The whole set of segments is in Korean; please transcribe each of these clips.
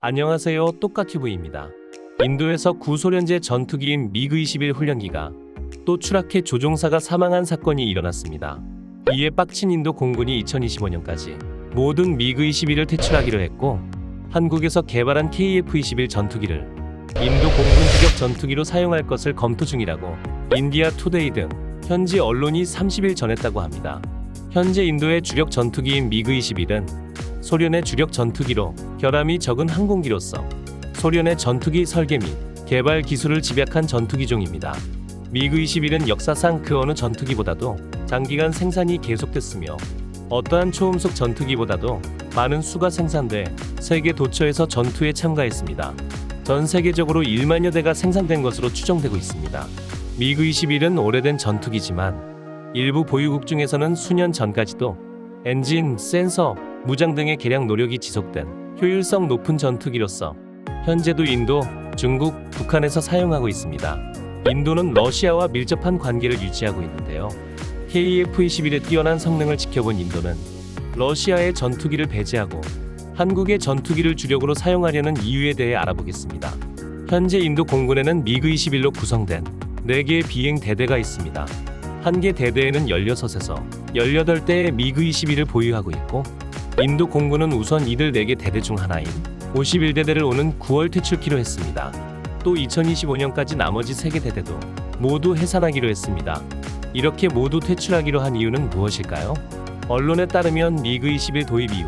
안녕하세요. 똑같튜브입니다. 인도에서 구소련제 전투기인 미그-21 훈련기가 또 추락해 조종사가 사망한 사건이 일어났습니다. 이에 빡친 인도 공군이 2025년까지 모든 미그-21을 퇴출하기로 했고, 한국에서 개발한 KF-21 전투기를 인도 공군 주력 전투기로 사용할 것을 검토 중이라고 인디아 투데이 등 현지 언론이 30일 전했다고 합니다. 현재 인도의 주력 전투기인 미그-21은 소련의 주력 전투기로 결함이 적은 항공기로서 소련의 전투기 설계 및 개발 기술을 집약한 전투기종입니다. 미그-21은 역사상 그 어느 전투기보다도 장기간 생산이 계속됐으며 어떠한 초음속 전투기보다도 많은 수가 생산돼 세계 도처에서 전투에 참가했습니다. 전 세계적으로 1만여 대가 생산된 것으로 추정되고 있습니다. 미그-21은 오래된 전투기지만 일부 보유국 중에서는 수년 전까지도 엔진, 센서, 무장 등의 개량 노력이 지속된 효율성 높은 전투기로서 현재도 인도, 중국, 북한에서 사용하고 있습니다. 인도는 러시아와 밀접한 관계를 유지하고 있는데요. KF-21의 뛰어난 성능을 지켜본 인도는 러시아의 전투기를 배제하고 한국의 전투기를 주력으로 사용하려는 이유에 대해 알아보겠습니다. 현재 인도 공군에는 미그-21로 구성된 4개의 비행 대대가 있습니다. 한 개 대대에는 16에서 18대의 미그-21을 보유하고 있고, 인도 공군은 우선 이들 4개 대대 중 하나인 51대대를 오는 9월 퇴출키로 했습니다. 또 2025년까지 나머지 3개 대대도 모두 해산하기로 했습니다. 이렇게 모두 퇴출하기로 한 이유는 무엇일까요? 언론에 따르면 미그-21 도입 이후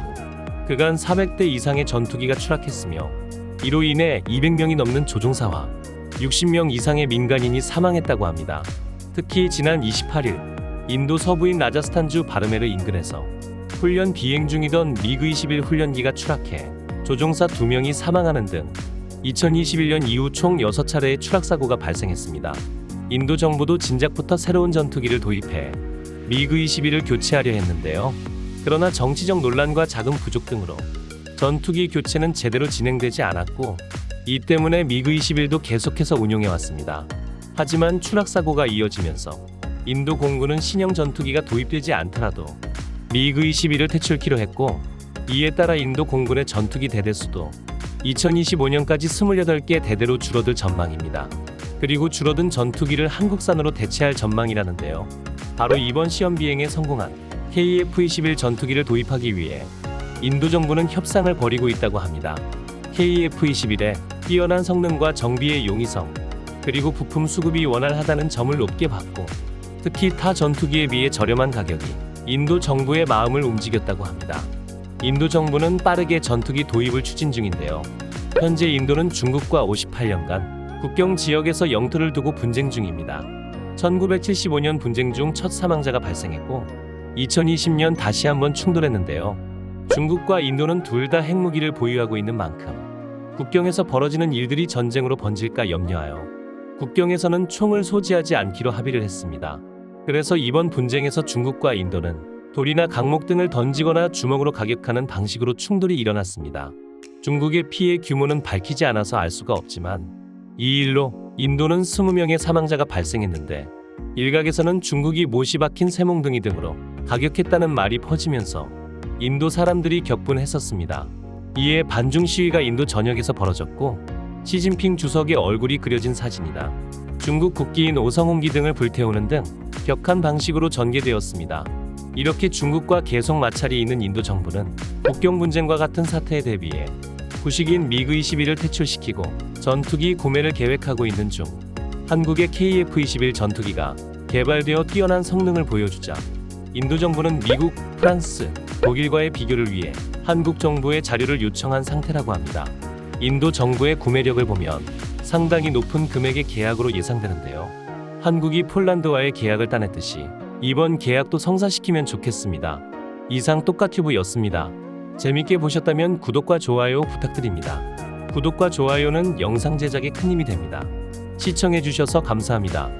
그간 400대 이상의 전투기가 추락했으며, 이로 인해 200명이 넘는 조종사와 60명 이상의 민간인이 사망했다고 합니다. 특히 지난 28일 인도 서부인 라자스탄주 바르메르 인근에서 훈련 비행 중이던 미그-21 훈련기가 추락해 조종사 2명이 사망하는 등 2021년 이후 총 6차례의 추락사고가 발생했습니다. 인도 정부도 진작부터 새로운 전투기를 도입해 미그-21을 교체하려 했는데요. 그러나 정치적 논란과 자금 부족 등으로 전투기 교체는 제대로 진행되지 않았고, 이 때문에 미그-21도 계속해서 운용해왔습니다. 하지만 추락사고가 이어지면서 인도 공군은 신형 전투기가 도입되지 않더라도 미그-21을 퇴출키로 했고, 이에 따라 인도 공군의 전투기 대대 수도 2025년까지 28개 대대로 줄어들 전망입니다. 그리고 줄어든 전투기를 한국산으로 대체할 전망이라는데요. 바로 이번 시험 비행에 성공한 KF-21 전투기를 도입하기 위해 인도 정부는 협상을 벌이고 있다고 합니다. KF-21의 뛰어난 성능과 정비의 용이성, 그리고 부품 수급이 원활하다는 점을 높게 봤고, 특히 타 전투기에 비해 저렴한 가격이 인도 정부의 마음을 움직였다고 합니다. 인도 정부는 빠르게 전투기 도입을 추진 중인데요. 현재 인도는 중국과 58년간 국경 지역에서 영토를 두고 분쟁 중입니다. 1975년 분쟁 중 첫 사망자가 발생했고, 2020년 다시 한번 충돌했는데요. 중국과 인도는 둘 다 핵무기를 보유하고 있는 만큼 국경에서 벌어지는 일들이 전쟁으로 번질까 염려하여 국경에서는 총을 소지하지 않기로 합의를 했습니다. 그래서 이번 분쟁에서 중국과 인도는 돌이나 강목 등을 던지거나 주먹으로 가격하는 방식으로 충돌이 일어났습니다. 중국의 피해 규모는 밝히지 않아서 알 수가 없지만, 이 일로 인도는 20명의 사망자가 발생했는데, 일각에서는 중국이 못이 박힌 쇠몽둥이 등으로 가격했다는 말이 퍼지면서 인도 사람들이 격분했었습니다. 이에 반중 시위가 인도 전역에서 벌어졌고, 시진핑 주석의 얼굴이 그려진 사진이나 중국 국기인 오성홍기 등을 불태우는 등 격한 방식으로 전개되었습니다. 이렇게 중국과 계속 마찰이 있는 인도 정부는 국경 분쟁과 같은 사태에 대비해 구식인 미그-21을 퇴출시키고 전투기 구매를 계획하고 있는 중, 한국의 KF-21 전투기가 개발되어 뛰어난 성능을 보여주자 인도 정부는 미국, 프랑스, 독일과의 비교를 위해 한국 정부에 자료를 요청한 상태라고 합니다. 인도 정부의 구매력을 보면 상당히 높은 금액의 계약으로 예상되는데요. 한국이 폴란드와의 계약을 따냈듯이 이번 계약도 성사시키면 좋겠습니다. 이상 똑같튜브였습니다. 재밌게 보셨다면 구독과 좋아요 부탁드립니다. 구독과 좋아요는 영상 제작에 큰 힘이 됩니다. 시청해주셔서 감사합니다.